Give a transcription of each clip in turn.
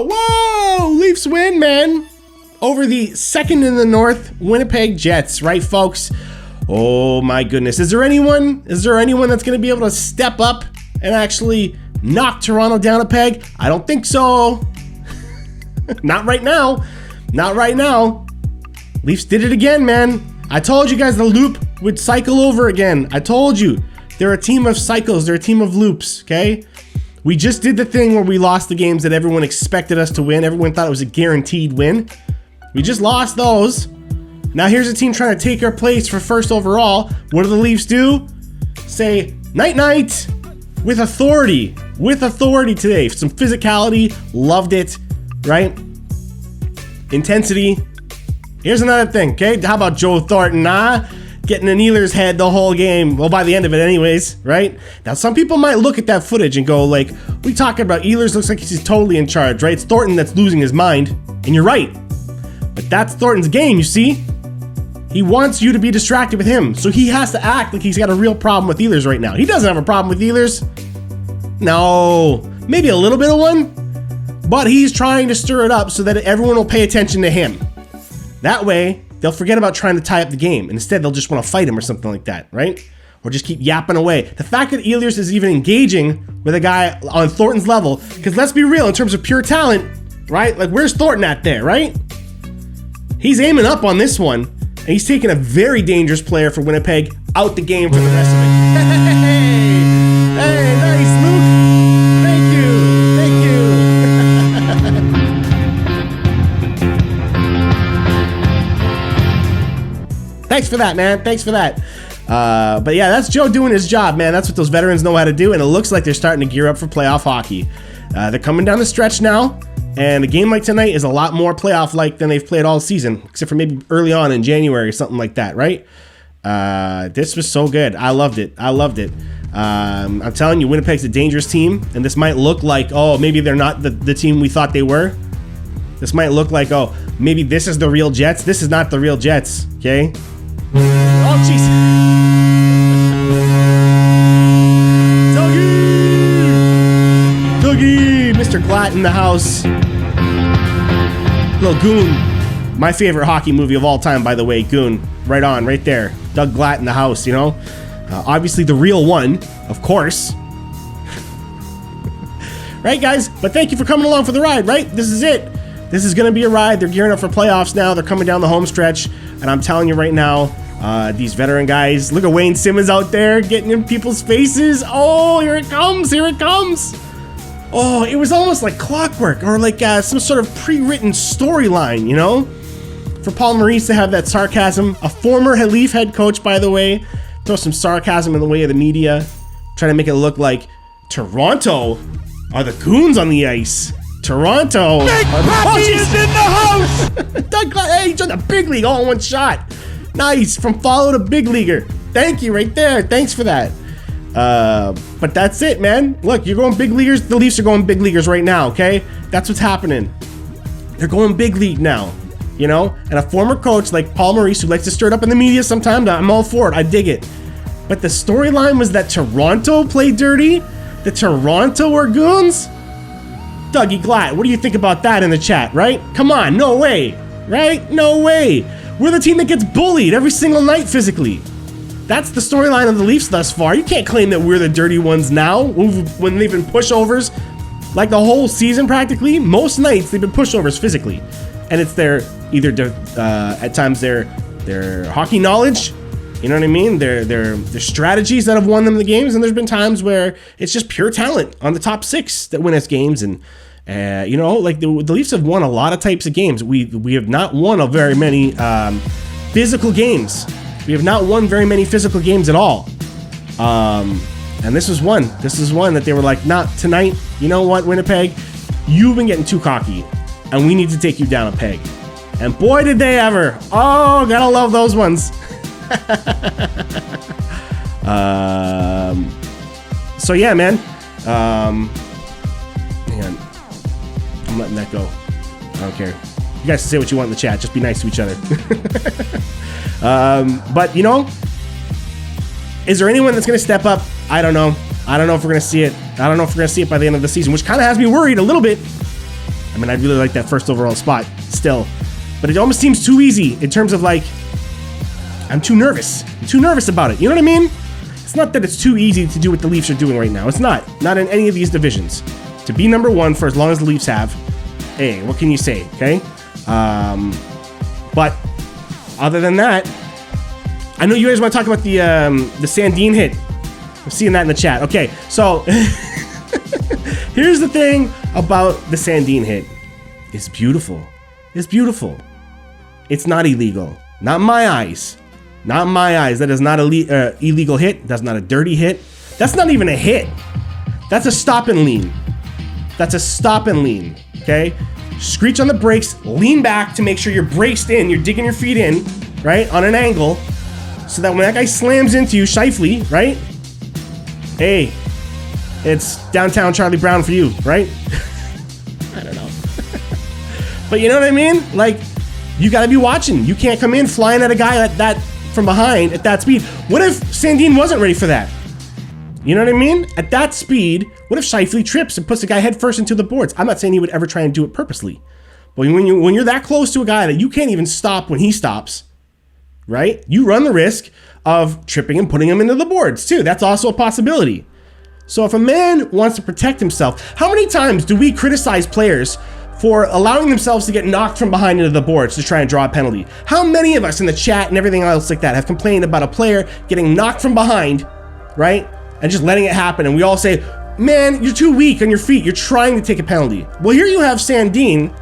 But whoa, Leafs win, man. Over the second in the North, Winnipeg Jets, right, folks? Oh my goodness. Is there anyone that's going to be able to step up and actually knock Toronto down a peg? I don't think so. Not right now. Not right now. Leafs did it again, man. I told you guys the loop would cycle over again. I told you. They're a team of cycles. They're a team of loops, okay? We just did the thing where we lost the games that everyone expected us to win. Everyone thought it was a guaranteed win. We just lost those. Now here's a team trying to take our place for first overall. What do the Leafs do? Say night-night with authority. With authority today. Some physicality. Loved it, right? Intensity. Here's another thing, okay? How about Joe Thornton, getting in Ehlers' head the whole game. Well, by the end of it anyways, right? Now, some people might look at that footage and go like, we talking about Ehlers looks like he's totally in charge, right? It's Thornton that's losing his mind. And you're right. But that's Thornton's game, you see? He wants you to be distracted with him. So he has to act like he's got a real problem with Ehlers right now. He doesn't have a problem with Ehlers. No, maybe a little bit of one. But he's trying to stir it up so that everyone will pay attention to him. That way, they'll forget about trying to tie up the game. And instead, they'll just want to fight him or something like that, right? Or just keep yapping away. The fact that Ehlers is even engaging with a guy on Thornton's level, because let's be real, in terms of pure talent, right? Like, where's Thornton at there, right? He's aiming up on this one, and he's taking a very dangerous player for Winnipeg out the game for the rest of it. Hey, nice, Luke. Thanks for that, man. Thanks for that. But yeah, that's Joe doing his job, man. That's what those veterans know how to do, and it looks like they're starting to gear up for playoff hockey. They're coming down the stretch now, and a game like tonight is a lot more playoff-like than they've played all season, except for maybe early on in January or something like that, right? This was so good. I loved it. I'm telling you, Winnipeg's a dangerous team, and this might look like, oh, maybe they're not the team we thought they were. This might look like, oh, maybe this is the real Jets. This is not the real Jets, okay? Oh, jeez. Dougie! Mr. Glatt in the house. Little Goon. My favorite hockey movie of all time, by the way, Goon. Right on, right there. Doug Glatt in the house, you know? Obviously the real one, of course. Right, guys? But thank you for coming along for the ride, right? This is it. This is going to be a ride. They're gearing up for playoffs now. They're coming down the home stretch. And I'm telling you right now, these veteran guys, look at Wayne Simmons out there getting in people's faces. Oh, here it comes. Here it comes. Oh, it was almost like clockwork or like some sort of pre-written storyline, you know? For Paul Maurice to have that sarcasm. A former Leaf head coach, by the way. Throw some sarcasm in the way of the media. Trying to make it look like Toronto are the goons on the ice. Toronto. Big Pappy is in the house. Doug, hey, he's on the big league all in one shot. Nice. From follow to big leaguer. Thank you right there. Thanks for that. But that's it, man. Look, you're going big leaguers. The Leafs are going big leaguers right now, okay? That's what's happening. They're going big league now, you know? And a former coach like Paul Maurice, who likes to stir it up in the media sometimes, I'm all for it. I dig it. But the storyline was that Toronto played dirty? The Toronto are goons? Dougie Glatt, what do you think about that in the chat, right? Come on, no way, right? No way. We're the team that gets bullied every single night physically. That's the storyline of the Leafs thus far. You can't claim that we're the dirty ones now when they've been pushovers like the whole season practically. Most nights they've been pushovers physically. And it's their, at times their hockey knowledge, you know what I mean? Their strategies that have won them the games, and there's been times where it's just pure talent on the top six that win us games. And you know, like the Leafs have won a lot of types of games. We have not won a very many physical games. We have not won very many physical games at all. And this was one. This is one that they were like, not tonight. You know what, Winnipeg? You've been getting too cocky, and we need to take you down a peg. And boy, did they ever. Oh, gotta love those ones. So yeah, man. Hang on. I'm letting that go. I don't care. You guys can say what you want in the chat. Just be nice to each other. But you know, is there anyone that's going to step up? I don't know. I don't know if we're going to see it. I don't know if we're going to see it by the end of the season, which kind of has me worried a little bit. I mean, I'd really like that first overall spot still. But it almost seems too easy in terms of like, I'm too nervous. I'm too nervous about it. You know what I mean? It's not that it's too easy to do what the Leafs are doing right now. It's not. Not in any of these divisions. To be number one for as long as the Leafs have, hey, what can you say, okay? But other than that, I know you guys want to talk about the Sandin hit. I'm seeing that in the chat. Okay, so here's the thing about the Sandin hit. It's beautiful. It's beautiful. It's not illegal. Not in my eyes. Not in my eyes. That is not an illegal hit. That's not a dirty hit. That's not even a hit. That's a stop and lean. That's a stop and lean, okay? Screech on the brakes, lean back to make sure you're braced in, you're digging your feet in, right, on an angle, so that when that guy slams into you, Scheifele, right, hey, it's downtown Charlie Brown for you, right? I don't know. But you know what I mean? Like, you gotta be watching. You can't come in flying at a guy like that from behind at that speed. What if Sandin wasn't ready for that? You know what I mean? At that speed, what if Scheifele trips and puts the guy head first into the boards? I'm not saying he would ever try and do it purposely. But when you're that close to a guy that you can't even stop when he stops, right? You run the risk of tripping and putting him into the boards too. That's also a possibility. So if a man wants to protect himself, how many times do we criticize players for allowing themselves to get knocked from behind into the boards to try and draw a penalty? How many of us in the chat and everything else like that have complained about a player getting knocked from behind, right? And just letting it happen, and we all say, man, you're too weak on your feet, you're trying to take a penalty. Well, here you have Sandin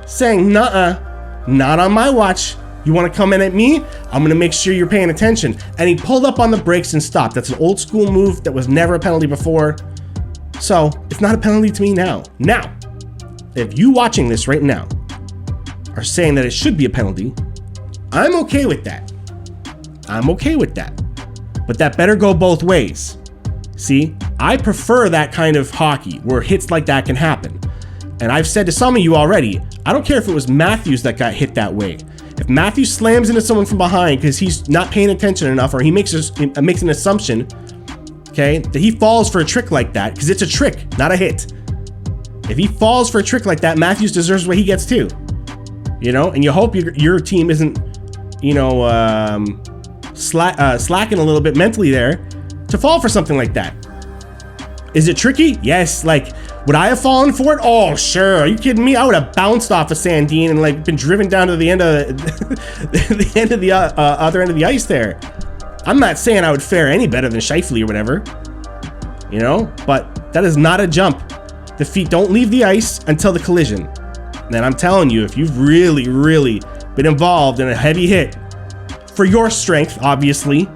saying, nuh-uh, not on my watch. You want to come in at me? I'm gonna make sure you're paying attention. And he pulled up on the brakes and stopped. That's an old school move that was never a penalty before. So it's not a penalty to me now. Now, if you watching this right now are saying that it should be a penalty, I'm okay with that. I'm okay with that. But that better go both ways. See, I prefer that kind of hockey where hits like that can happen. And I've said to some of you already, I don't care if it was Matthews that got hit that way. If Matthews slams into someone from behind because he's not paying attention enough, or he makes an assumption, okay, that he falls for a trick like that, because it's a trick, not a hit. If he falls for a trick like that, Matthews deserves what he gets too. You know, and you hope your team isn't, you know, slacking a little bit mentally there to fall for something like that. Is it tricky? Yes. Like, would I have fallen for it? Oh, sure. Are you kidding me? I would have bounced off of Sandin and like been driven down to the end of the end of the other end of the ice there. I'm not saying I would fare any better than Scheifele or whatever, you know, but that is not a jump. The feet don't leave the ice until the collision. And I'm telling you, if you've really, really been involved in a heavy hit for your strength, obviously,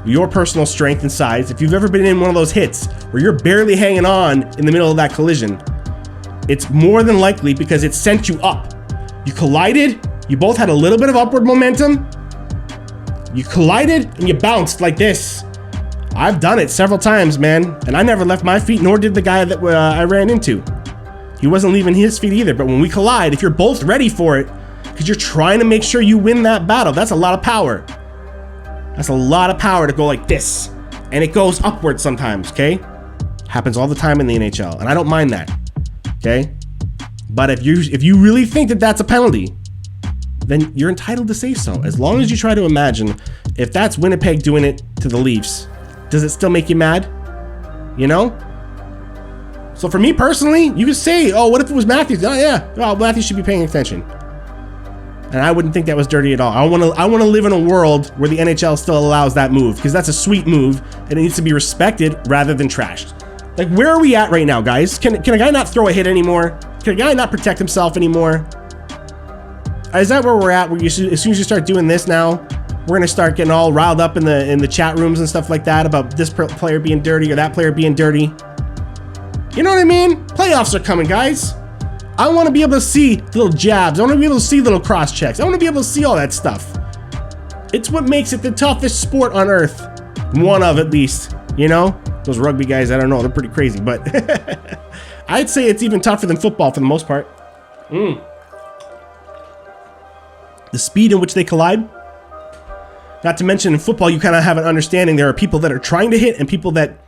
your personal strength and size, if you've ever been in one of those hits where you're barely hanging on in the middle of that collision, it's more than likely because it sent you up. You collided, you both had a little bit of upward momentum, you collided and you bounced like this. I've done it several times, man, and I never left my feet, nor did the guy that I ran into. He wasn't leaving his feet either, but when we collide, if you're both ready for it, because you're trying to make sure you win that battle, that's a lot of power. That's a lot of power to go like this. And it goes upward sometimes, okay? Happens all the time in the NHL, and I don't mind that, okay? But if you really think that that's a penalty, then you're entitled to say so. As long as you try to imagine, if that's Winnipeg doing it to the Leafs, does it still make you mad? You know? So for me personally, you could say, oh, what if it was Matthews? Oh yeah, well, Matthews should be paying attention. And I wouldn't think that was dirty at all. I want to live in a world where the NHL still allows that move, because that's a sweet move and it needs to be respected rather than trashed. Like, where are we at right now, guys? Can a guy not throw a hit anymore? Can a guy not protect himself anymore? Is that where we're at? Where as soon as you start doing this now, we're gonna start getting all riled up in the chat rooms and stuff like that about this player being dirty or that player being dirty. You know what I mean? Playoffs are coming, guys. I want to be able to see little jabs. I want to be able to see little cross checks. I want to be able to see all that stuff. It's what makes it the toughest sport on earth. One of, at least. You know? Those rugby guys, I don't know. They're pretty crazy, but I'd say it's even tougher than football for the most part. The speed in which they collide. Not to mention in football, you kind of have an understanding. There are people that are trying to hit and people that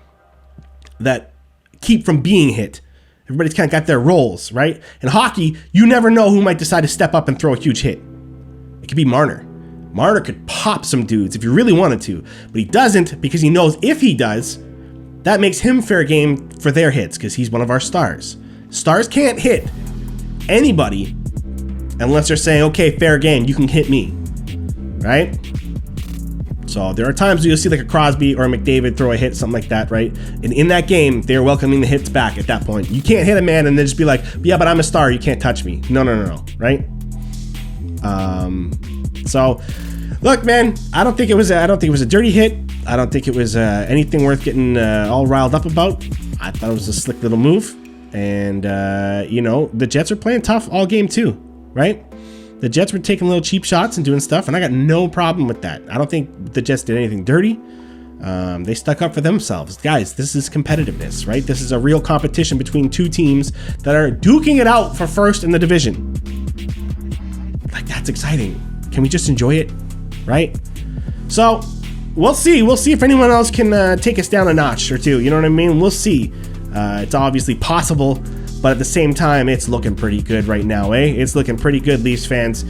keep from being hit. Everybody's kind of got their roles, right? In hockey, you never know who might decide to step up and throw a huge hit. It could be Marner. Marner could pop some dudes if he really wanted to, but he doesn't because he knows if he does, that makes him fair game for their hits because he's one of our stars. Stars can't hit anybody unless they're saying, okay, fair game, you can hit me, right? So there are times where you'll see like a Crosby or a McDavid throw a hit, something like that, right? And in that game, they're welcoming the hits back at that point. You can't hit a man and then just be like, yeah, but I'm a star, you can't touch me. No, right? So look, man, I don't think it was a dirty hit. I don't think it was anything worth getting all riled up about. I thought it was a slick little move. And, the Jets are playing tough all game too, right? The Jets were taking little cheap shots and doing stuff, and I got no problem with that. I don't think the Jets did anything dirty. They stuck up for themselves. Guys, this is competitiveness, right? This is a real competition between two teams that are duking it out for first in the division. Like, that's exciting. Can we just enjoy it, right? So, we'll see. We'll see if anyone else can take us down a notch or two. You know what I mean? We'll see. It's obviously possible, but at the same time, it's looking pretty good right now, eh? It's looking pretty good, Leafs fans.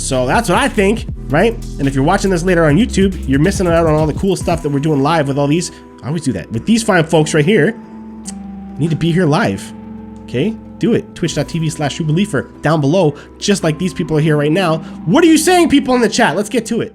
So that's what I think, right? And if you're watching this later on YouTube, you're missing out on all the cool stuff that we're doing live with all these. I always do that. With these fine folks right here, you need to be here live, okay? Do it. Twitch.tv/trubeleafer down below, just like these people are here right now. What are you saying, people in the chat? Let's get to it.